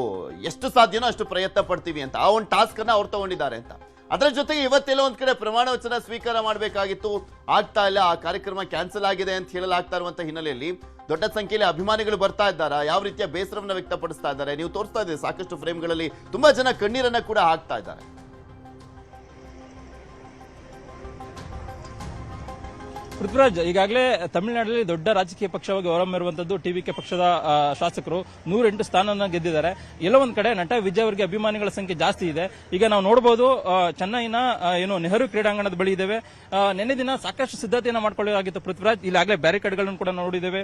ಎಷ್ಟು ಸಾಧ್ಯನೋ ಅಷ್ಟು ಪ್ರಯತ್ನ ಪಡ್ತೀವಿ ಅಂತ ಆ ಒಂದು ಟಾಸ್ಕ್ ಅನ್ನ ಅವ್ರು ತಗೊಂಡಿದ್ದಾರೆ ಅಂತ. ಅದರ ಜೊತೆಗೆ ಇವತ್ತೆಲ್ಲ ಒಂದ್ ಕಡೆ ಪ್ರಮಾಣ ವಚನ ಸ್ವೀಕಾರ ಮಾಡಬೇಕಾಗಿತ್ತು, ಆಗ್ತಾ ಇಲ್ಲ, ಆ ಕಾರ್ಯಕ್ರಮ ಕ್ಯಾನ್ಸಲ್ ಆಗಿದೆ ಅಂತ ಹೇಳಲಾಗ್ತಾ ಇರುವಂತ ಹಿನ್ನೆಲೆಯಲ್ಲಿ ದೊಡ್ಡ ಸಂಖ್ಯೆಯಲ್ಲಿ ಅಭಿಮಾನಿಗಳು ಬರ್ತಾ ಇದ್ದಾರೆ, ಯಾವ ರೀತಿಯ ಬೇಸರವನ್ನ ವ್ಯಕ್ತಪಡಿಸ್ತಾ ಇದ್ದಾರೆ. ನೀವು ತೋರಿಸ್ತಾ ಇದ್ದೀರಿ ಸಾಕಷ್ಟು ಫ್ರೇಮ್ಗಳಲ್ಲಿ ತುಂಬಾ ಜನ ಕಣ್ಣೀರನ್ನ ಕೂಡ ಹಾಕ್ತಾ ಇದ್ದಾರೆ. ಪೃಥ್ವಿರಾಜ್, ಈಗಾಗಲೇ ತಮಿಳುನಾಡಲ್ಲಿ ದೊಡ್ಡ ರಾಜಕೀಯ ಪಕ್ಷವಾಗಿ ಹೊರಹೊಮ್ಮಿರುವಂತದ್ದು ಟಿವಿಕೆ ಪಕ್ಷದ ಶಾಸಕರು 108 ಸ್ಥಾನವನ್ನು ಗೆದ್ದಿದ್ದಾರೆ. ಎಲ್ಲ ಒಂದ್ ಕಡೆ ನಟ ವಿಜಯ್ ಅವರಿಗೆ ಅಭಿಮಾನಿಗಳ ಸಂಖ್ಯೆ ಜಾಸ್ತಿ ಇದೆ. ಈಗ ನಾವು ನೋಡಬಹುದು ಚೆನ್ನೈನ ನೆಹರು ಕ್ರೀಡಾಂಗಣದ ಬಳಿ ಇದ್ದೇವೆ. ನಿನ್ನೆ ದಿನ ಸಾಕಷ್ಟು ಸಿದ್ಧತೆಯನ್ನು ಮಾಡಿಕೊಳ್ಳಲಾಗಿತ್ತು ಪೃಥ್ವಿರಾಜ್. ಈಗಾಗಲೇ ಬ್ಯಾರಿಕೇಡ್ಗಳನ್ನು ಕೂಡ ನೋಡಿದ್ದೇವೆ.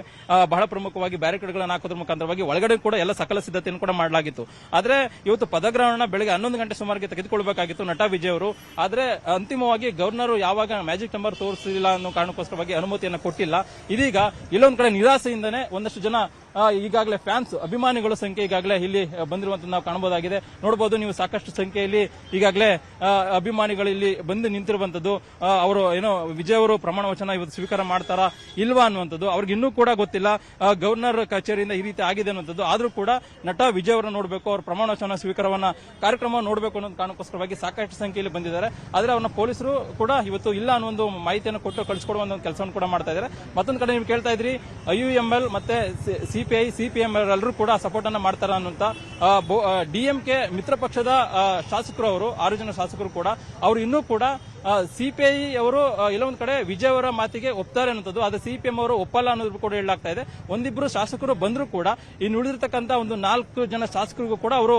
ಬಹಳ ಪ್ರಮುಖವಾಗಿ ಬ್ಯಾರಿಕೇಡ್ಗಳನ್ನು ಹಾಕೋದ್ರ ಮುಖಾಂತರವಾಗಿ ಒಳಗಡೆ ಕೂಡ ಎಲ್ಲ ಸಕಲ ಸಿದ್ಧತೆಯನ್ನು ಕೂಡ ಮಾಡಲಾಗಿತ್ತು. ಆದ್ರೆ ಇವತ್ತು ಪದಗ್ರಹಣ ಬೆಳಗ್ಗೆ 11 ಗಂಟೆ ಸುಮಾರಿಗೆ ತೆಗೆದುಕೊಳ್ಳಬೇಕಾಗಿತ್ತು ನಟ ವಿಜಯ್ ಅವರು. ಆದ್ರೆ ಅಂತಿಮವಾಗಿ ಗವರ್ನರ್ ಯಾವಾಗ ಮ್ಯಾಜಿಕ್ ನಂಬರ್ ತೋರಿಸಲಿಲ್ಲ ಅನ್ನೋ ಕಾರಣಕ್ಕೋಸ್ಕರವಾಗಿ ಅನುಮತಿಯನ್ನು ಕೊಟ್ಟಿಲ್ಲ. ಇದೀಗ ಇಲ್ಲೊಂದ್ ಕಡೆ ನಿರಾಸೆಯಿಂದನೇ ಒಂದಷ್ಟು ಜನ ಈಗಾಗಲೇ ಫ್ಯಾನ್ಸ್ ಅಭಿಮಾನಿಗಳ ಸಂಖ್ಯೆ ಈಗಾಗಲೇ ಇಲ್ಲಿ ಬಂದಿರುವಂತದ್ದು ನಾವು ಕಾಣಬಹುದಾಗಿದೆ. ನೋಡಬಹುದು ನೀವು ಸಾಕಷ್ಟು ಸಂಖ್ಯೆಯಲ್ಲಿ ಈಗಾಗಲೇ ಅಭಿಮಾನಿಗಳು ಇಲ್ಲಿ ಬಂದು ನಿಂತಿರುವಂತದ್ದು. ಅವರು ವಿಜಯ್ ಅವರು ಪ್ರಮಾಣ ವಚನ ಇವತ್ತು ಸ್ವೀಕಾರ ಮಾಡ್ತಾರಾ ಇಲ್ವಾ ಅನ್ನುವಂಥದ್ದು ಅವ್ರಿಗೆ ಇನ್ನೂ ಕೂಡ ಗೊತ್ತಿಲ್ಲ. ಗವರ್ನರ್ ಕಚೇರಿಯಿಂದ ಈ ರೀತಿ ಆಗಿದೆ ಅನ್ನುವಂಥದ್ದು. ಆದ್ರೂ ಕೂಡ ನಟ ವಿಜಯ್ ಅವರನ್ನು ನೋಡಬೇಕು, ಅವ್ರ ಪ್ರಮಾಣ ವಚನ ಸ್ವೀಕಾರವನ್ನ ಕಾರ್ಯಕ್ರಮವನ್ನು ನೋಡಬೇಕು ಅನ್ನೋ ಕಾರಣಕ್ಕೋಸ್ಕರವಾಗಿ ಸಾಕಷ್ಟು ಸಂಖ್ಯೆಯಲ್ಲಿ ಬಂದಿದ್ದಾರೆ. ಆದ್ರೆ ಅವನ್ನ ಪೊಲೀಸರು ಕೂಡ ಇವತ್ತು ಇಲ್ಲ ಅನ್ನೋ ಒಂದು ಮಾಹಿತಿಯನ್ನು ಕೊಟ್ಟು ಕಳಿಸಿಕೊಡುವ ಒಂದು ಕೆಲಸವನ್ನು ಕೂಡ ಮಾಡ್ತಾ ಇದ್ದಾರೆ. ಮತ್ತೊಂದು ಕಡೆ ನೀವು ಕೇಳ್ತಾ ಇದ್ರಿ IUML ಮತ್ತೆ ಸಿಪಿಎಂ ಎಲ್ಲರೂ ಕೂಡ ಸಪೋರ್ಟ್ ಅನ್ನ ಮಾಡ್ತಾರ ಅನ್ನುವಂತ ಡಿಎಂಕೆ ಮಿತ್ರ ಪಕ್ಷದ ಶಾಸಕರು ಅವರು 6 ಜನ ಶಾಸಕರು ಕೂಡ ಅವರು ಇನ್ನೂ ಕೂಡ ಸಿಪಿಐ ಅವರು ಎಲ್ಲೊಂದ್ ಕಡೆ ವಿಜಯ್ ಅವರ ಮಾತಿಗೆ ಒಪ್ತಾರೆ ಅನ್ನೋದು. ಆದ್ರೆ ಸಿಪಿಎಂ ಅವರು ಒಪ್ಪಲ್ಲ ಅನ್ನೋದು ಕೂಡ ಹೇಳಲಾಗ್ತಾ ಇದೆ. ಒಂದಿಬ್ರು ಶಾಸಕರು ಬಂದ್ರು ಕೂಡ ಇನ್ನು ಉಳಿದಿರ್ತಕ್ಕಂಥ ಒಂದು 4 ಜನ ಶಾಸಕರಿಗೂ ಕೂಡ ಅವರು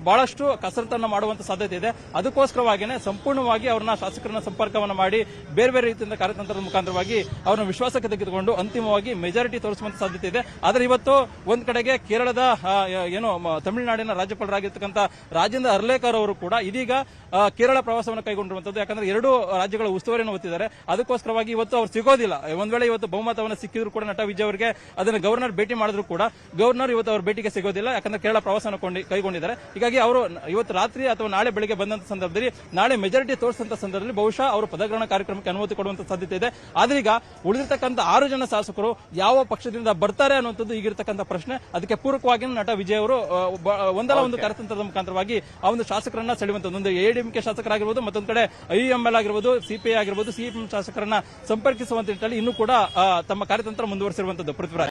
ಬಹಳಷ್ಟು ಕಸರತ್ತನ್ನ ಮಾಡುವಂತ ಸಾಧ್ಯತೆ ಇದೆ. ಅದಕ್ಕೋಸ್ಕರವಾಗಿಯೇ ಸಂಪೂರ್ಣವಾಗಿ ಅವ್ರನ್ನ ಶಾಸಕರನ್ನ ಸಂಪರ್ಕವನ್ನ ಮಾಡಿ ಬೇರೆ ಬೇರೆ ರೀತಿಯಿಂದ ಕಾರ್ಯತಂತ್ರದ ಮುಖಾಂತರವಾಗಿ ಅವ್ರನ್ನ ವಿಶ್ವಾಸಕ್ಕೆ ತೆಗೆದುಕೊಂಡು ಅಂತಿಮವಾಗಿ ಮೆಜಾರಿಟಿ ತೋರಿಸುವಂತ ಸಾಧ್ಯತೆ ಇದೆ. ಆದ್ರೆ ಇವತ್ತು ಒಂದ್ ಕಡೆಗೆ ಕೇರಳದ ತಮಿಳುನಾಡಿನ ರಾಜ್ಯಪಾಲರಾಗಿರ್ತಕ್ಕಂಥ ರಾಜೇಂದ್ರ ಅರ್ಲೇಕರ್ ಅವರು ಕೂಡ ಇದೀಗ ಕೇರಳ ಪ್ರವಾಸವನ್ನು ಕೈಗೊಂಡಿರುವಂತದ್ದು. ಯಾಕಂದ್ರೆ 2 ರಾಜ್ಯಗಳ ಉಸ್ತುವಾರಿಯನ್ನು ಹೊತ್ತಿದ್ದಾರೆ. ಅದಕ್ಕೋಸ್ಕರವಾಗಿ ಇವತ್ತು ಅವ್ರು ಸಿಗೋದಿಲ್ಲ. ಒಂದ್ ವೇಳೆ ಇವತ್ತು ಬಹುಮತವನ್ನು ಸಿಕ್ಕಿದ್ರು ಕೂಡ ನಟ ವಿಜಯ್ ಅವರಿಗೆ ಅದನ್ನ ಗವರ್ನರ್ ಭೇಟಿ ಮಾಡಿದ್ರು ಕೂಡ ಗವರ್ನರ್ ಇವತ್ತು ಅವ್ರ ಭೇಟಿಗೆ ಸಿಗೋದಿಲ್ಲ. ಯಾಕಂದ್ರೆ ಕೇರಳ ಪ್ರವಾಸವನ್ನು ಕೈಗೊಂಡಿದ್ದಾರೆ. ಹೀಗಾಗಿ ಅವರು ಇವತ್ತು ರಾತ್ರಿ ಅಥವಾ ನಾಳೆ ಬೆಳಿಗ್ಗೆ ಬಂದಂತ ಸಂದರ್ಭದಲ್ಲಿ ನಾಳೆ ಮೆಜಾರಿಟಿ ತೋರಿಸಿದಂತ ಸಂದರ್ಭದಲ್ಲಿ ಬಹುಶಃ ಅವರು ಪದಗ್ರಹಣ ಕಾರ್ಯಕ್ರಮಕ್ಕೆ ಅನುಮತಿ ಕೊಡುವಂತ ಸಾಧ್ಯತೆ ಇದೆ. ಆದ್ರೆ ಈಗ ಉಳಿದಿರ್ತಕ್ಕಂಥ 6 ಜನ ಶಾಸಕರು ಯಾವ ಪಕ್ಷದಿಂದ ಬರ್ತಾರೆ ಅನ್ನುವಂಥದ್ದು ಈಗಿರ್ತಕ್ಕಂಥ ಪ್ರಶ್ನೆ. ಅದಕ್ಕೆ ಪೂರಕವಾಗಿ ನಟ ವಿಜಯ್ ಅವರು ಒಂದಲ್ಲ ಒಂದು ಕಾರ್ಯತಂತ್ರದ ಮುಖಾಂತರವಾಗಿ ಆ ಒಂದು ಶಾಸಕರನ್ನ ಸೆಳೆಯುವಂತದ್ದು. ಒಂದು ಎಡಿಎಂಕೆ ಶಾಸಕರಾಗಿರ್ಬೋದು, ಮತ್ತೊಂದು ಕಡೆ IUML ಆಗಿರ್ಬೋದು, ಸಿಪಿಐ ಆಗಿರ್ಬೋದು, ಸಿಪಿಎಂ ಶಾಸಕರನ್ನ ಸಂಪರ್ಕಿಸುವಂತ ನಿಟ್ಟಿನಲ್ಲಿ ಇನ್ನೂ ಕೂಡ ತಮ್ಮ ಕಾರ್ಯತಂತ್ರ ಮುಂದುವರಿಸಿರುವಂತದ್ದು. ಪೃಥ್ವಿರಾಜ್.